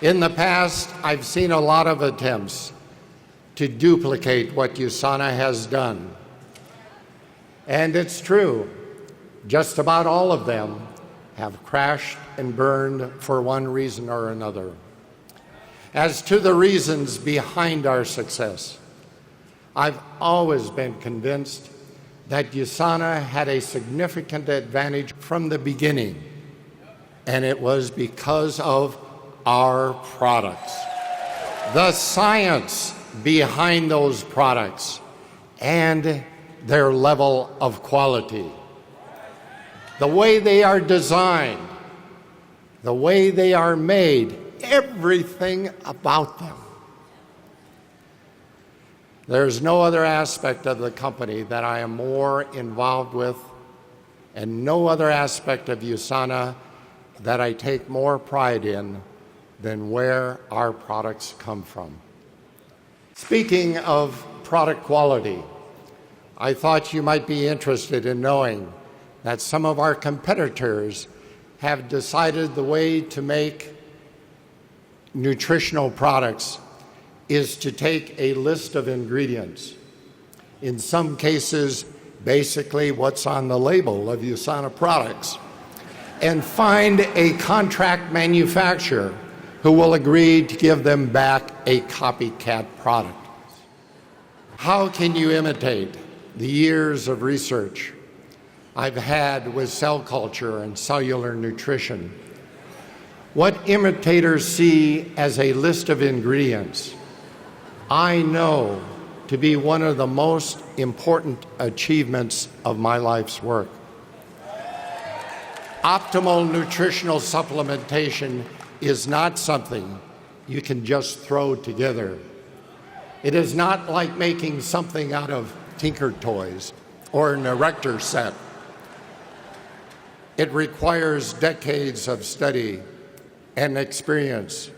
In the past, I've seen a lot of attempts to duplicate what USANA has done. And it's true, just about all of them have crashed and burned for one reason or another. As to the reasons behind our success, I've always been convinced that USANA had a significant advantage from the beginning, and it was because of our products. The science behind those products and their level of quality. The way they are designed, the way they are made, everything about them. There's no other aspect of the company that I am more involved with, and no other aspect of USANA that I take more pride in than where our products come from. Speaking of product quality, I thought you might be interested in knowing that some of our competitors have decided the way to make nutritional products is to take a list of ingredients. In some cases, basically what's on the label of USANA products, and find a contract manufacturer who will agree to give them back a copycat product. How can you imitate the years of research I've had with cell culture and cellular nutrition? What imitators see as a list of ingredients, I know to be one of the most important achievements of my life's work. Optimal nutritional supplementation is not something you can just throw together. It is not like making something out of Tinker Toys or an erector set. It requires decades of study and experience,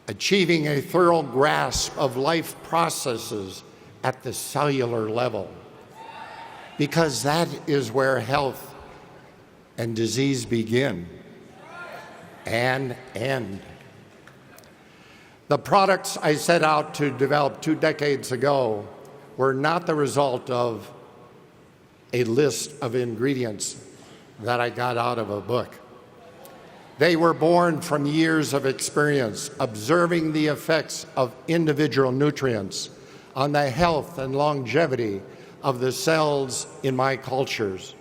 achieving a thorough grasp of life processes at the cellular level, because that is where health and disease begin and end. The products I set out to develop 2 decades ago were not the result of a list of ingredients that I got out of a book. They were born from years of experience observing the effects of individual nutrients on the health and longevity of the cells in my cultures.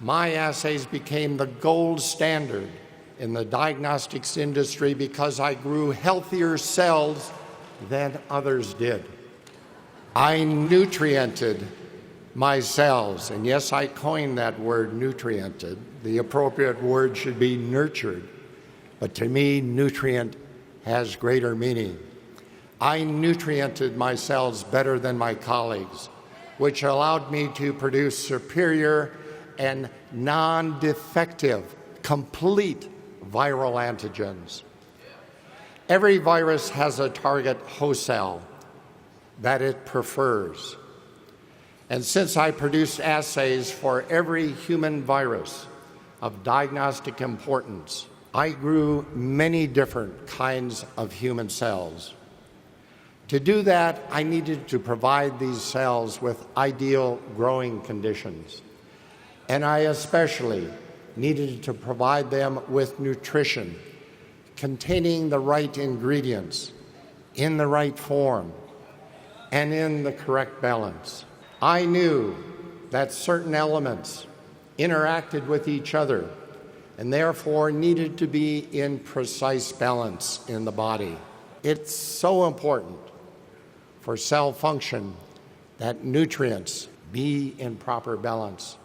My assays became the gold standard in the diagnostics industry because I grew healthier cells than others did. I nutriented my cells, and yes, I coined that word, nutriented. The appropriate word should be nurtured, but to me, nutrient has greater meaning. I nutriented my cells better than my colleagues, which allowed me to produce superior and non-defective, complete viral antigens. Every virus has a target host cell that it prefers. And since I produced assays for every human virus of diagnostic importance, I grew many different kinds of human cells. To do that, I needed to provide these cells with ideal growing conditions. And I especially needed to provide them with nutrition containing the right ingredients in the right form and in the correct balance. I knew that certain elements interacted with each other and therefore needed to be in precise balance in the body. It's so important for cell function that nutrients be in proper balance.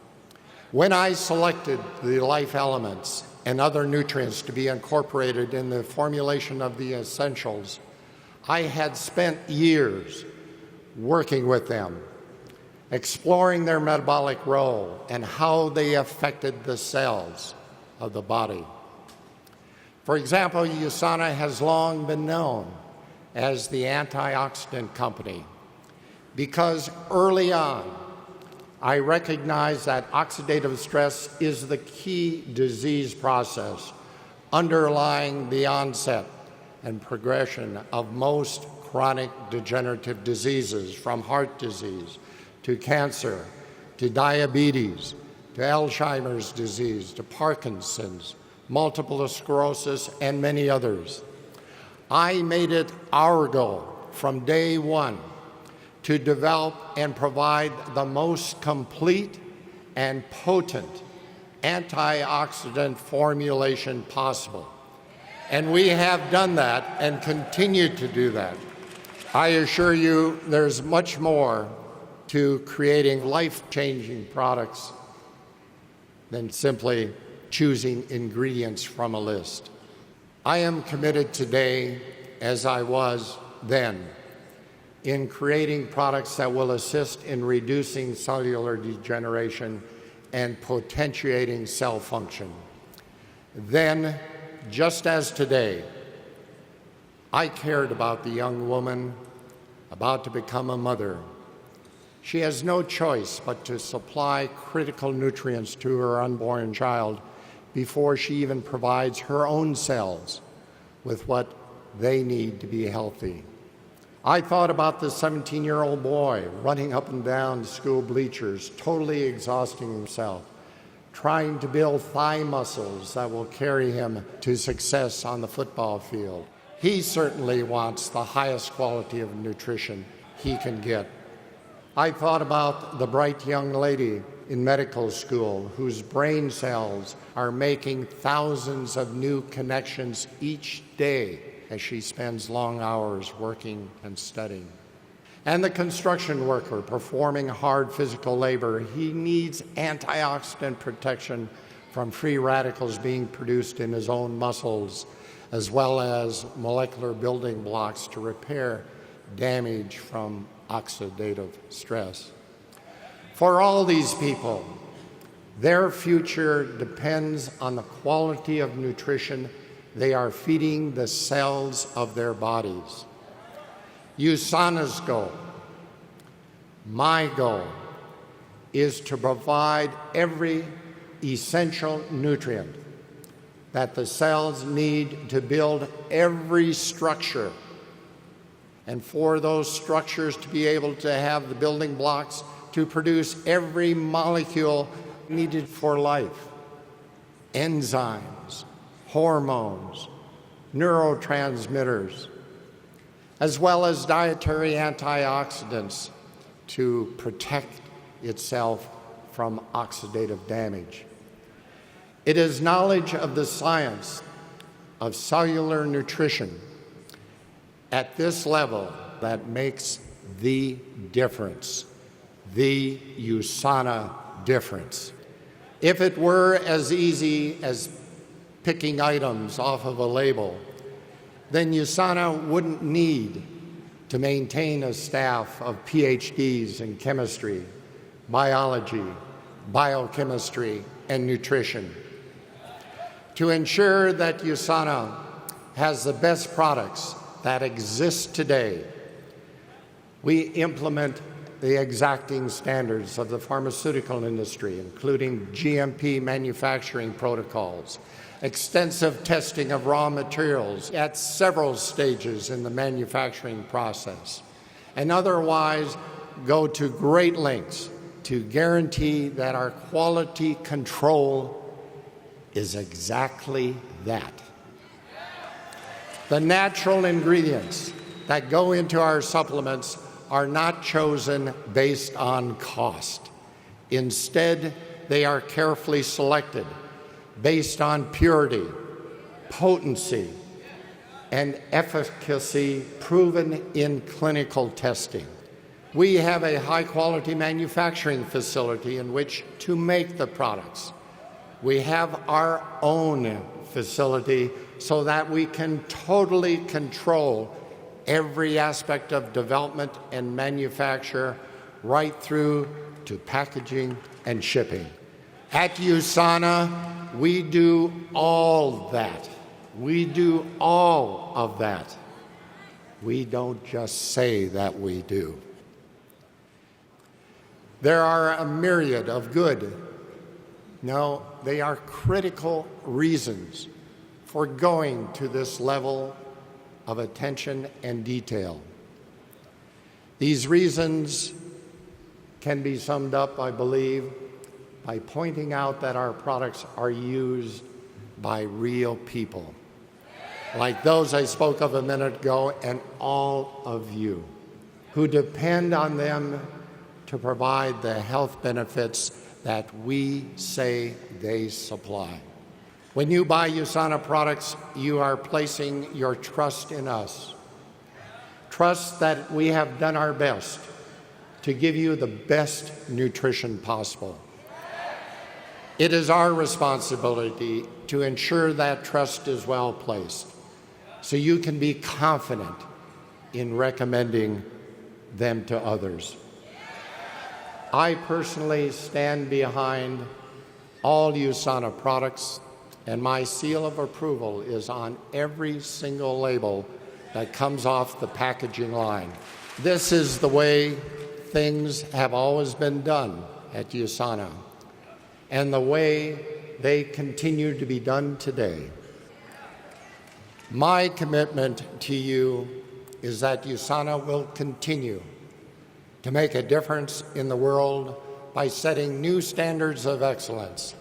When I selected the life elements and other nutrients to be incorporated in the formulation of the essentials, I had spent years working with them, exploring their metabolic role and how they affected the cells of the body. For example, USANA has long been known as the antioxidant company because early on, I recognize that oxidative stress is the key disease process underlying the onset and progression of most chronic degenerative diseases, from heart disease to cancer to diabetes to Alzheimer's disease to Parkinson's, multiple sclerosis, and many others. I made it our goal from day one to develop and provide the most complete and potent antioxidant formulation possible. And we have done that and continue to do that. I assure you there's much more to creating life-changing products than simply choosing ingredients from a list. I am committed today, as I was then, in creating products that will assist in reducing cellular degeneration and potentiating cell function. Then, just as today, I cared about the young woman about to become a mother. She has no choice but to supply critical nutrients to her unborn child before she even provides her own cells with what they need to be healthy. I thought about the 17-year-old boy running up and down school bleachers, totally exhausting himself, trying to build thigh muscles that will carry him to success on the football field. He certainly wants the highest quality of nutrition he can get. I thought about the bright young lady in medical school whose brain cells are making thousands of new connections each day as she spends long hours working and studying. And the construction worker performing hard physical labor, he needs antioxidant protection from free radicals being produced in his own muscles, as well as molecular building blocks to repair damage from oxidative stress. For all these people, their future depends on the quality of nutrition they are feeding the cells of their bodies. USANA's goal, my goal, is to provide every essential nutrient that the cells need to build every structure, and for those structures to be able to have the building blocks to produce every molecule needed for life. Enzymes, hormones, neurotransmitters, as well as dietary antioxidants to protect itself from oxidative damage. It is knowledge of the science of cellular nutrition at this level that makes the difference, the USANA difference. If it were as easy as picking items off of a label, then USANA wouldn't need to maintain a staff of PhDs in chemistry, biology, biochemistry, and nutrition. To ensure that USANA has the best products that exist today, we implement the exacting standards of the pharmaceutical industry, including GMP manufacturing protocols, extensive testing of raw materials at several stages in the manufacturing process, and otherwise go to great lengths to guarantee that our quality control is exactly that. The natural ingredients that go into our supplements are not chosen based on cost. Instead, they are carefully selected based on purity, potency, and efficacy proven in clinical testing. We have a high-quality manufacturing facility in which to make the products. We have our own facility so that we can totally control every aspect of development and manufacture, right through to packaging and shipping. At USANA, we do all that. We do all of that. We don't just say that we do. There are a myriad of good, no, they are critical reasons for going to this level of attention and detail. These reasons can be summed up, I believe, by pointing out that our products are used by real people, like those I spoke of a minute ago, and all of you who depend on them to provide the health benefits that we say they supply. When you buy USANA products, you are placing your trust in us. Trust that we have done our best to give you the best nutrition possible. It is our responsibility to ensure that trust is well placed, so you can be confident in recommending them to others. I personally stand behind all USANA products, and my seal of approval is on every single label that comes off the packaging line. This is the way things have always been done at USANA, and the way they continue to be done today. My commitment to you is that USANA will continue to make a difference in the world by setting new standards of excellence,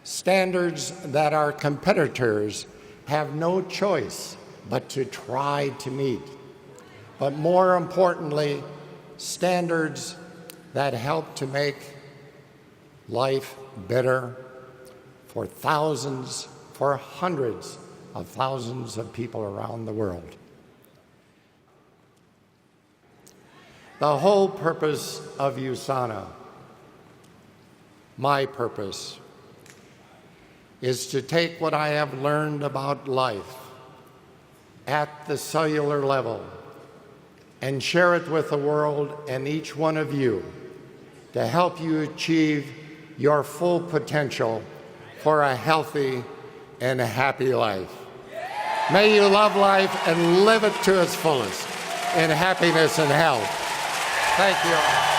standards that our competitors have no choice but to try to meet. But more importantly, standards that help to make life better for thousands, for hundreds of thousands of people around the world. The whole purpose of USANA, my purpose, is to take what I have learned about life at the cellular level and share it with the world and each one of you to help you achieve your full potential for a healthy and a happy life. May you love life and live it to its fullest in happiness and health. Thank you all.